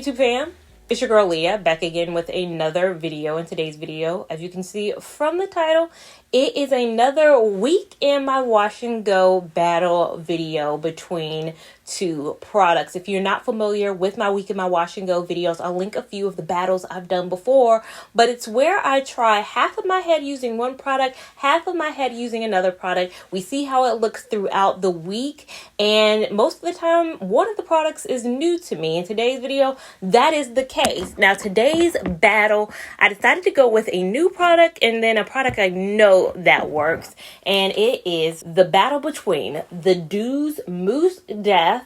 YouTube fam? It's your girl Leah back again with another video. In today's video, as you can see from the title, it is another week in my wash and go battle video between two products. If you're not familiar with my week in my wash and go videos, I'll link a few of the battles I've done before, but it's where I try half of my head using one product, half of my head using another product. We see how it looks throughout the week, and most of the time one of the products is new to me. In today's video, that is the case. Now today's battle, I decided to go with a new product and then a product I know that works, and it is the battle between the Doux Mousse Death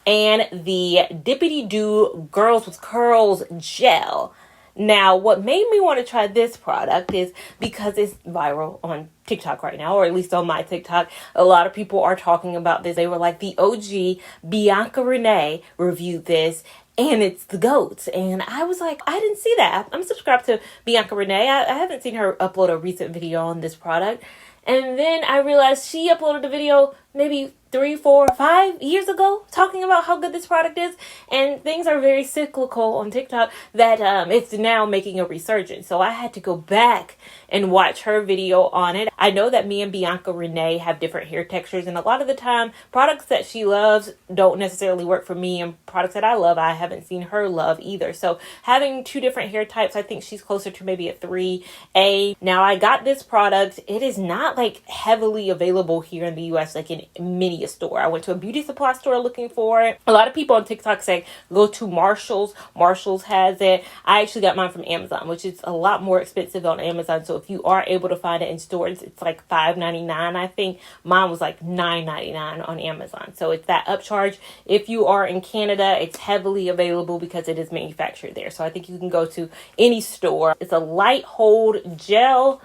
and the Dippity-Do Girls with Curls Gel. Now, what made me want to try this product is because it's viral on TikTok right now, or at least on my TikTok. A lot of people are talking about this. They were like, the OG Bianca Renee reviewed this, and it's the GOAT. And I was like, I didn't see that. I'm subscribed to Bianca Renee. I haven't seen her upload a recent video on this product. And then I realized she uploaded a video maybe 3, 4, 5 years ago talking about how good this product is, and things are very cyclical on TikTok that it's now making a resurgence. So I had to go back and watch her video on it. I know that me and Bianca Renee have different hair textures, and a lot of the time products that she loves don't necessarily work for me, and products that I love I haven't seen her love either. So having two different hair types, I think she's closer to maybe a 3A. Now I got this product. It is not like heavily available here in the US, like in many a store. I went to a beauty supply store looking for it. A lot of people on TikTok say go to Marshall's. Marshall's has it. I actually got mine from Amazon, which is a lot more expensive on Amazon. So if you are able to find it in stores, it's like $5.99. I think mine was like $9.99 on Amazon. So it's that upcharge. If you are in Canada, it's heavily available because it is manufactured there. So I think you can go to any store. It's a light hold gel,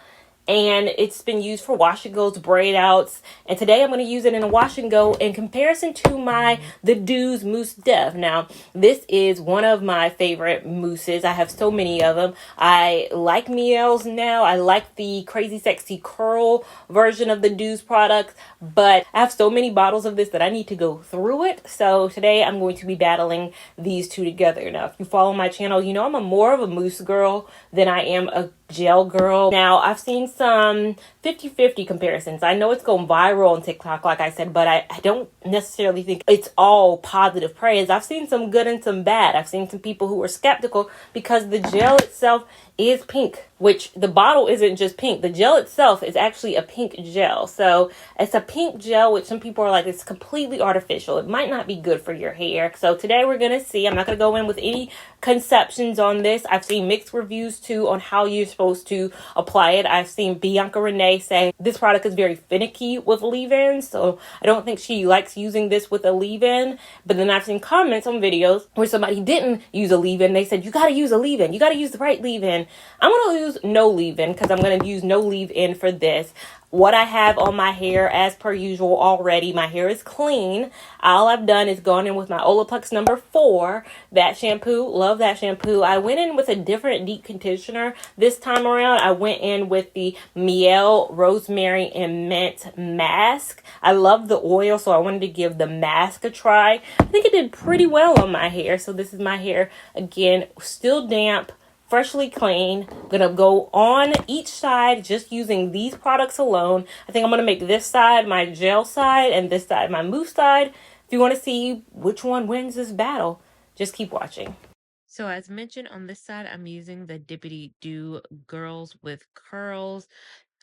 and it's been used for wash and goes, braid outs, and today I'm going to use it in a wash and go in comparison to the Doux Mousse Death. Now, this is one of my favorite mousses. I have so many of them. I like Miele's now. I like the Crazy Sexy Curl version of the Doux product, but I have so many bottles of this that I need to go through it. So today I'm going to be battling these two together. Now, if you follow my channel, you know I'm more of a mousse girl than I am a gel girl. Now, I've seen some 50-50 comparisons. I know it's going viral on TikTok, like I said, but I don't necessarily think it's all positive praise. I've seen some good and some bad. I've seen some people who are skeptical because the gel itself is pink, which the bottle isn't just pink. The gel itself is actually a pink gel. So it's a pink gel, which some people are like, it's completely artificial. It might not be good for your hair. So today we're going to see. I'm not going to go in with any conceptions on this. I've seen mixed reviews too on how you're supposed to apply it. I've seen Bianca Renee say this product is very finicky with leave-in, so I don't think she likes using this with a leave-in. But then I've seen comments on videos where somebody didn't use a leave-in. They said, you got to use a leave-in. You got to use the right leave-in. I'm going to use no leave-in because I'm going to use no leave-in for this. What I have on my hair, as per usual already, my hair is clean. All I've done is gone in with my Olaplex number 4, that shampoo. Love that shampoo. I went in with a different deep conditioner this time around. I went in with the Miele Rosemary and Mint Mask. I love the oil, so I wanted to give the mask a try. I think it did pretty well on my hair. So this is my hair, again, still damp, freshly clean. I'm gonna go on each side just using these products alone. I think I'm gonna make this side my gel side and this side my mousse side. If you want to see which one wins this battle, just keep watching. So as mentioned, on this side, I'm using the Dippity-Do Girls with Curls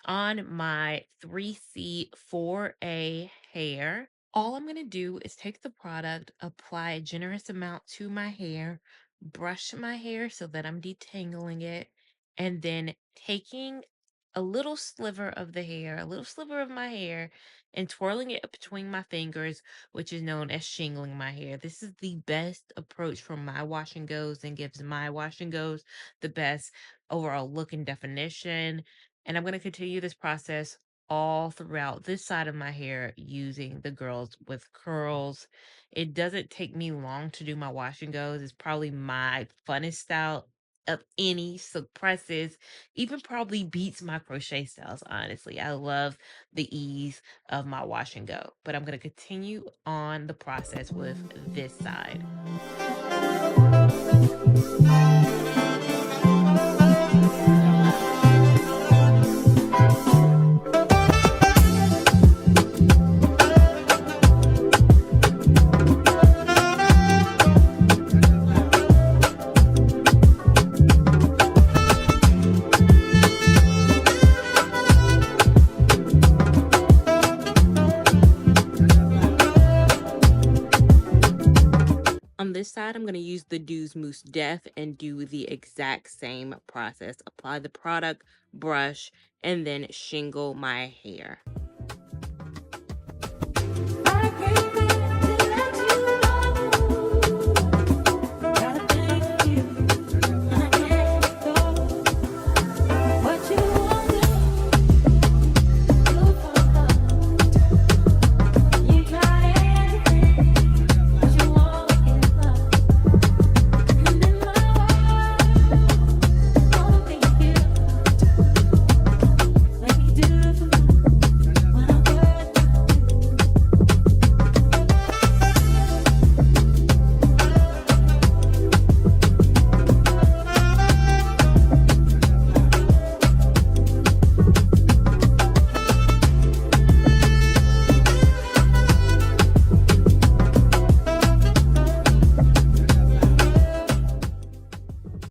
on my 3C 4A hair. All I'm going to do is take the product, apply a generous amount to my hair, brush my hair so that I'm detangling it, and then taking a little sliver of the hair, a little sliver of my hair, and twirling it between my fingers, which is known as shingling my hair. This is the best approach for my wash and goes and gives my wash and goes the best overall look and definition. And I'm going to continue this process all throughout this side of my hair using the Girls with Curls. It doesn't take me long to do my wash and goes. It's probably my funnest style of any, suppresses, even probably beats my crochet styles, honestly. I love the ease of my wash and go. But I'm going to continue on the process with this side. On this side, I'm going to use the Doux Mousse Def and do the exact same process. Apply the product, brush, and then shingle my hair.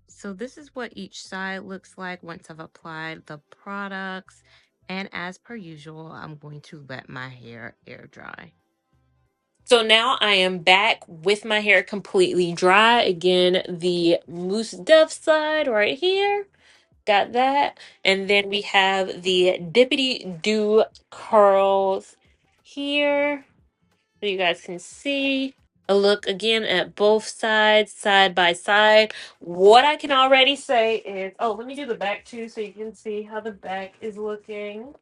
So this is what each side looks like once I've applied the products. And as per usual, I'm going to let my hair air dry. So now I am back with my hair completely dry. Again, the Mousse Def side right here. Got that. And then we have the Dippity-Do curls here, so you guys can see a look again at both sides, side by side. What I can already say is, oh, let me do the back too so you can see how the back is looking.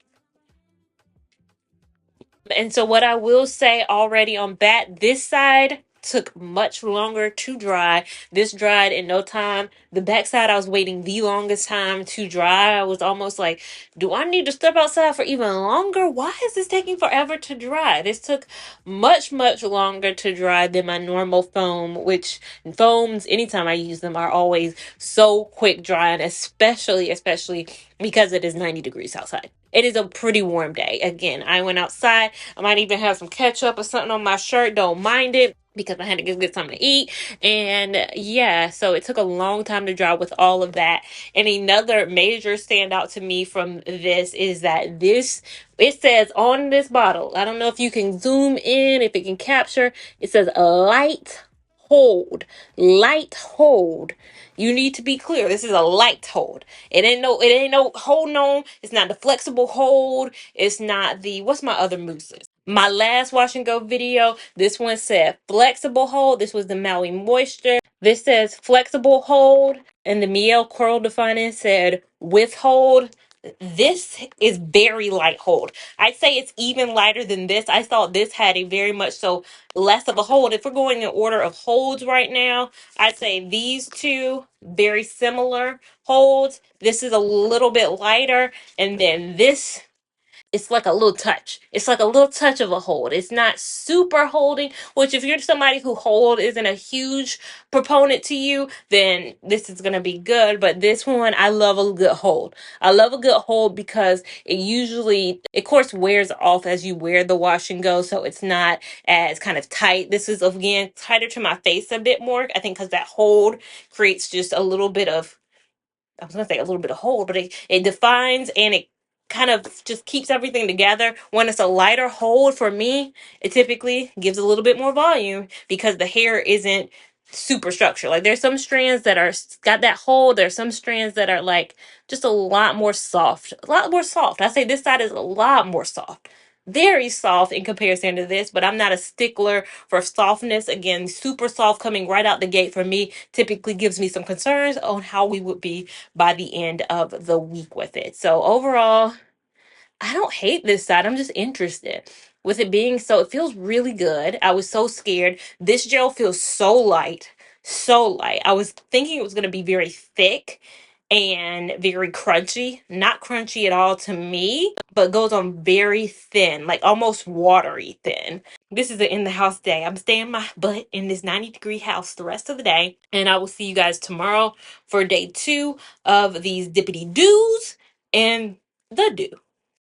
And so what I will say already on bat, this side took much longer to dry. This dried in no time. The back side, I was waiting the longest time to dry. I was almost like, do I need to step outside for even longer? Why is this taking forever to dry? This took much, much longer to dry than my normal foam, which foams, anytime I use them, are always so quick drying, especially because it is 90 degrees outside. It is a pretty warm day. Again, I went outside. I might even have some ketchup or something on my shirt. Don't mind it because I had to get something to eat. And yeah, so it took a long time to dry with all of that. And another major standout to me from this is that it says on this bottle, I don't know if you can zoom in, if it can capture, it says light hold. Light hold. You need to be clear. This is a light hold. It ain't no holding on. It's not the flexible hold. It's not the, what's my other mousses? My last wash and go video, this one said flexible hold. This was the Maui Moisture. This says flexible hold. And the Miel Curl Defining said withhold. This is very light hold. I'd say it's even lighter than this. I thought this had a very much so less of a hold. If we're going in order of holds right now, I'd say these two very similar holds. This is a little bit lighter, and then this, it's like a little touch. It's like a little touch of a hold. It's not super holding, which if you're somebody who hold isn't a huge proponent to you, then this is going to be good. But this one, I love a good hold. I love a good hold because it usually, of course, wears off as you wear the wash and go. So it's not as kind of tight. This is, again, tighter to my face a bit more. I think because that hold creates just a little bit of, I was gonna say a little bit of hold, but it defines and it kind of just keeps everything together. When it's a lighter hold for me, it typically gives a little bit more volume because the hair isn't super structured. Like there's some strands that are got that hold. There's some strands that are like just a lot more soft. A lot more soft. I say this side is a lot more soft. Very soft in comparison to this, but I'm not a stickler for softness. Again, super soft coming right out the gate for me typically gives me some concerns on how we would be by the end of the week with it. So overall, I don't hate this side. I'm just interested. With it being so, it feels really good. I was so scared. This gel feels so light, so light. I was thinking it was going to be very thick, and very crunchy. Not crunchy at all to me, but goes on very thin, like almost watery thin. This is an in the house day. I'm staying my butt in this 90-degree house the rest of the day. And I will see you guys tomorrow for day 2 of these Dippity-Doos and the Doux.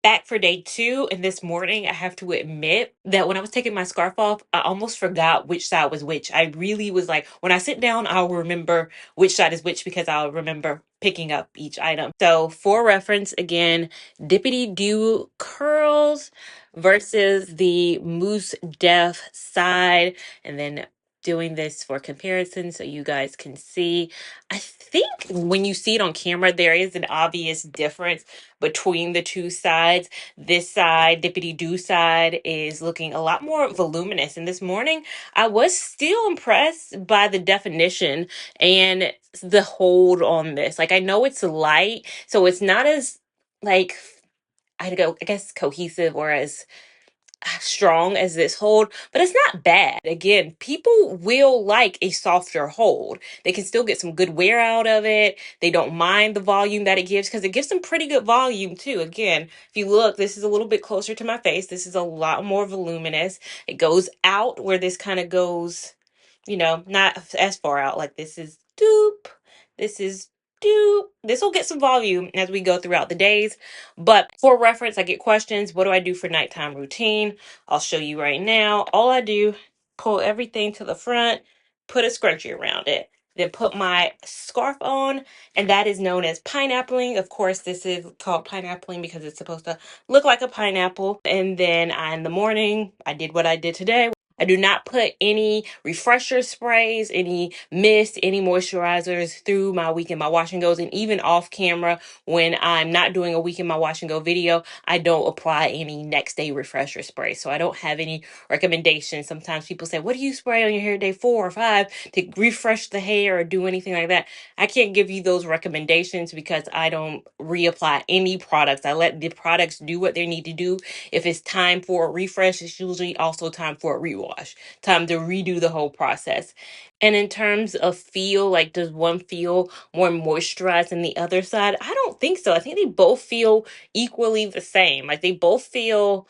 Back for day 2, and this morning I have to admit that when I was taking my scarf off, I almost forgot which side was which. I really was like, when I sit down, I'll remember which side is which because I'll remember picking up each item. So for reference, again, Dippity-Do curls versus the Mousse Def side, and then doing this for comparison so you guys can see. I think when you see it on camera, there is an obvious difference between the two sides. This side, Dippity-Do side, is looking a lot more voluminous. And this morning, I was still impressed by the definition and the hold on this. Like, I know it's light, so it's not as, like, I guess cohesive or as strong as this hold, but it's not bad. Again, people will like a softer hold. They can still get some good wear out of it. They don't mind the volume that it gives because it gives some pretty good volume too. Again, if you look, this is a little bit closer to my face. This is a lot more voluminous. It goes out where this kind of goes, not as far out. Like this is doop. This is doop. This will get some volume as we go throughout the days. But for reference, I get questions. What do I do for nighttime routine? I'll show you right now. All I do, pull everything to the front, put a scrunchie around it, then put my scarf on, and that is known as pineappling. Of course, this is called pineappling because it's supposed to look like a pineapple. And then in the morning, I did what I did today. I do not put any refresher sprays, any mist, any moisturizers through my week in my wash and goes. And even off camera, when I'm not doing a week in my wash and go video, I don't apply any next day refresher spray. So I don't have any recommendations. Sometimes people say, what do you spray on your hair day 4 or 5 to refresh the hair or do anything like that? I can't give you those recommendations because I don't reapply any products. I let the products do what they need to do. If it's time for a refresh, it's usually also time for a rewash, time to redo the whole process. And in terms of feel, like does one feel more moisturized than the other side? I don't think so. I think they both feel equally the same. Like they both feel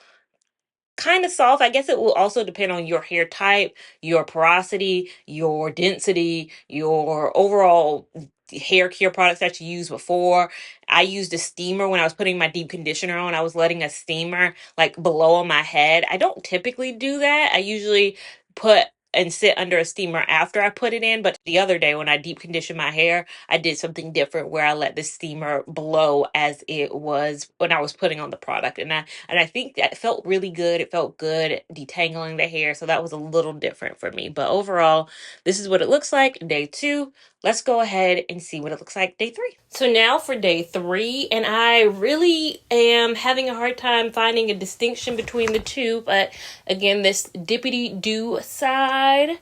kind of soft. I guess it will also depend on your hair type, your porosity, your density, your overall hair care products that you used before. I used a steamer when I was putting my deep conditioner on. I was letting a steamer like below on my head. I don't typically do that. I usually put and sit under a steamer after I put it in. But the other day when I deep conditioned my hair, I did something different where I let the steamer blow as it was when I was putting on the product. And I think that felt really good. It felt good detangling the hair. So that was a little different for me. But overall, this is what it looks like day 2. Let's go ahead and see what it looks like day 3. So now for day 3, and I really am having a hard time finding a distinction between the two. But again, this Dippity-Do side,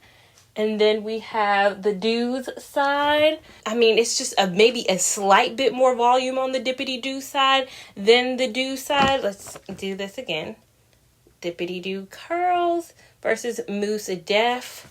and then we have the Doux side. I mean, it's just maybe a slight bit more volume on the Dippity-Do side than the Doux side. Let's do this again. Dippity-Do curls versus Mousse Def.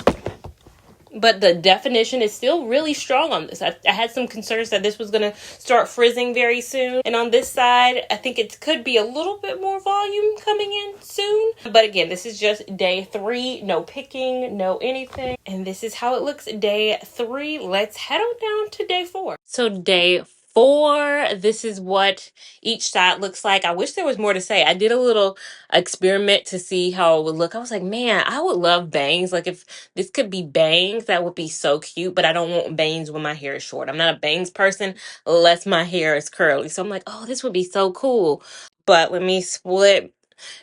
But the definition is still really strong on this. I had some concerns that this was going to start frizzing very soon. And on this side, I think it could be a little bit more volume coming in soon. But again, this is just day 3. No picking, no anything. And this is how it looks day 3. Let's head on down to day 4. So day 4, this is what each side looks like. I wish there was more to say. I did a little experiment to see how it would look. I was like, man, I would love bangs. Like if this could be bangs, that would be so cute, but I don't want bangs when my hair is short. I'm not a bangs person unless my hair is curly. So I'm like, oh, this would be so cool. But let me split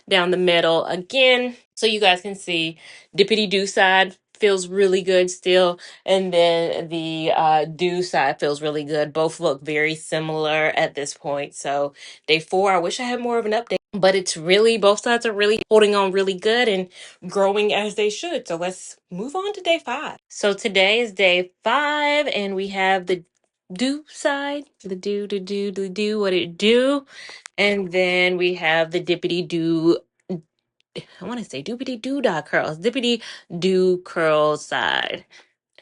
down the middle again so you guys can see. Dippity-Do side feels really good still, and then the Doux side feels really good. Both look very similar at this point. So day 4, I wish I had more of an update, but it's really, both sides are really holding on really good and growing as they should. So let's move on to day 5. So today is day 5, and we have the Doux side, the do what it do. And then we have the Dippity-Do, I want to say Doopity-Doo curls, Dippity-Do curl side.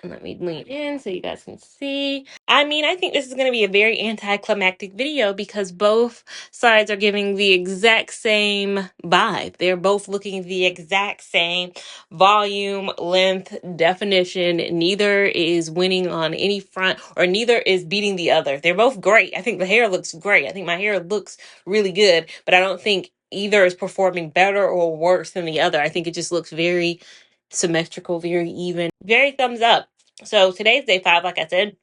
Let me lean in so you guys can see. I mean, I think this is going to be a very anticlimactic video because both sides are giving the exact same vibe. They're both looking the exact same volume, length, definition. Neither is winning on any front or neither is beating the other. They're both great. I think the hair looks great. I think my hair looks really good, but I don't think either is performing better or worse than the other. I think it just looks very symmetrical, very even, very thumbs up. So today's day 5, like I said.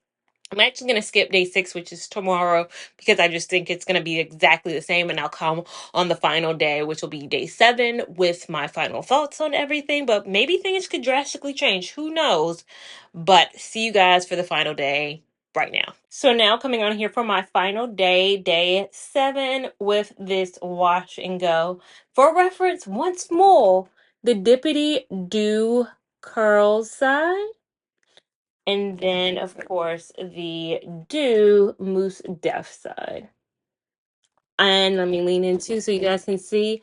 I'm actually going to skip day 6, which is tomorrow, because I just think it's going to be exactly the same. And I'll come on the final day, which will be day 7, with my final thoughts on everything. But maybe things could drastically change. Who knows? But see you guys for the final day right now. So now coming on here for my final day, day 7, with this wash and go. For reference, once more, the Dippity-Do curl side. And then, of course, the Doux Mousse Def side. And let me lean into so you guys can see.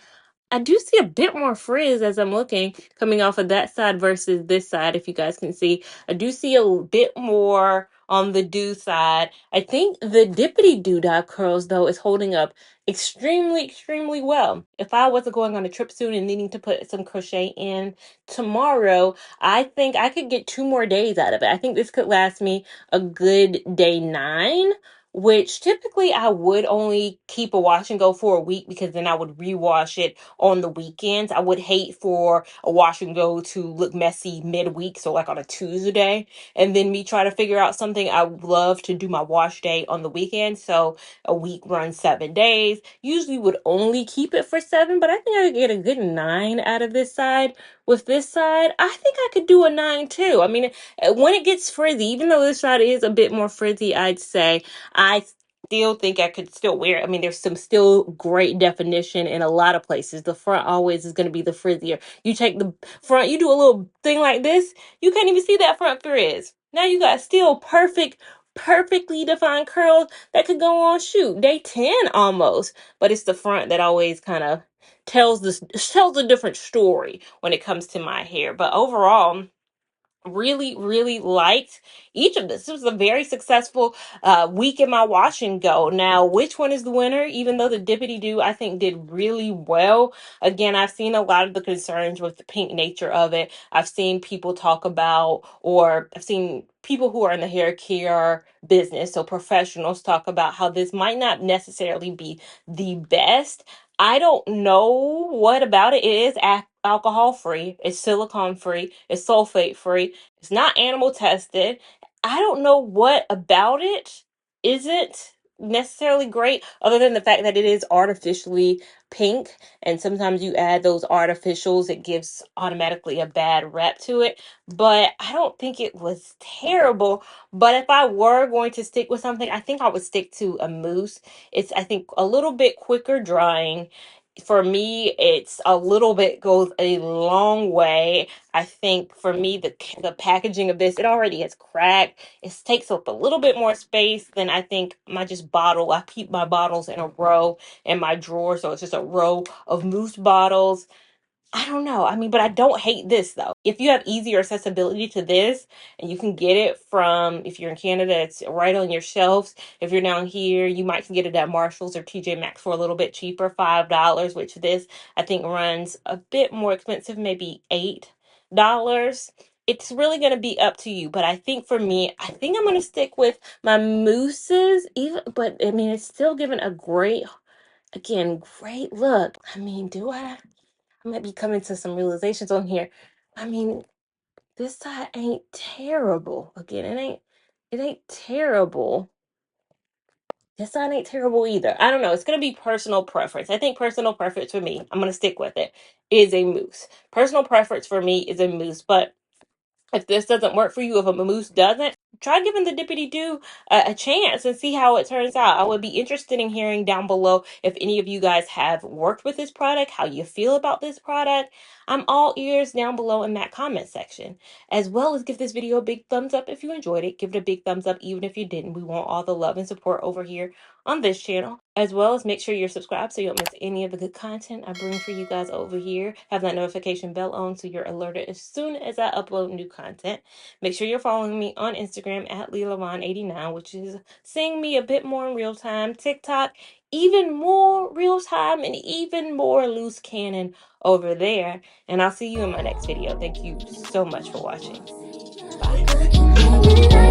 I do see a bit more frizz as I'm looking coming off of that side versus this side, if you guys can see. I do see a bit more on the Doux side. I think the Dippity-Do dot curls, though, is holding up extremely, extremely well. If I wasn't going on a trip soon and needing to put some crochet in tomorrow, I think I could get 2 more days out of it. I think this could last me a good day 9, which typically I would only keep a wash and go for a week because then I would rewash it on the weekends. I would hate for a wash and go to look messy midweek, so like on a Tuesday, and then me try to figure out something. I would love to do my wash day on the weekend, so a week runs 7 days. Usually would only keep it for 7, but I think I could get a good 9 out of this side. With this side, I think I could do a 9 too. I mean, when it gets frizzy, even though this side is a bit more frizzy, I'd say, I still think I could still wear it. I mean, there's some still great definition in a lot of places. The front always is going to be the frizzier. You take the front, you do a little thing like this, you can't even see that front frizz. Now you got still perfectly defined curls that could go on, shoot, day 10 almost. But it's the front that always kind of tells a different story when it comes to my hair. But overall, really liked each of this. It was a very successful week in my wash and go. Now, which one is the winner? Even though the Dippity-Do, I think, did really well. Again, I've seen a lot of the concerns with the pink nature of it. I've seen people talk about, or I've seen people who are in the hair care business, so professionals, talk about how this might not necessarily be the best. I don't know what about it. It is alcohol free, it's silicone free, it's sulfate free, it's not animal tested. I don't know what about it isn't necessarily great, other than the fact that it is artificially pink, and sometimes you add those artificials, it gives automatically a bad rep to it. But I don't think it was terrible. But if I were going to stick with something, I think I would stick to a mousse. It's, I think, a little bit quicker drying. For me, it's a little bit, goes a long way. I think for me, the packaging of this, it already has cracked. It takes up a little bit more space than I think my just bottle. I keep my bottles in a row in my drawer, so it's just a row of mousse bottles. I don't know. I mean, but I don't hate this though. If you have easier accessibility to this and you can get it from, if you're in Canada, it's right on your shelves. If you're down here, you might can get it at Marshall's or TJ Maxx for a little bit cheaper, $5, which this I think runs a bit more expensive, maybe $8. It's really going to be up to you. But I think for me, I think I'm going to stick with my mousses, even, but I mean, it's still giving a great, again, great look. I mean, I might be coming to some realizations on here. I mean, this side ain't terrible. Again, it ain't terrible. This side ain't terrible either. I don't know. It's gonna be personal preference. I think personal preference for me, I'm gonna stick with it, is a mousse. Personal preference for me is a mousse. But if this doesn't work for you, if a mousse doesn't, try giving the Dippity-Do a chance and see how it turns out. I would be interested in hearing down below if any of you guys have worked with this product, how you feel about this product. I'm all ears down below in that comment section. As well as give this video a big thumbs up if you enjoyed it. Give it a big thumbs up even if you didn't. We want all the love and support over here on this channel. As well as make sure you're subscribed so you don't miss any of the good content I bring for you guys over here. Have that notification bell on so you're alerted as soon as I upload new content. Make sure you're following me on Instagram at Lavon89, which is seeing me a bit more in real time. TikTok, even more real time and even more loose cannon over there. And I'll see you in my next video. Thank you so much for watching. Bye.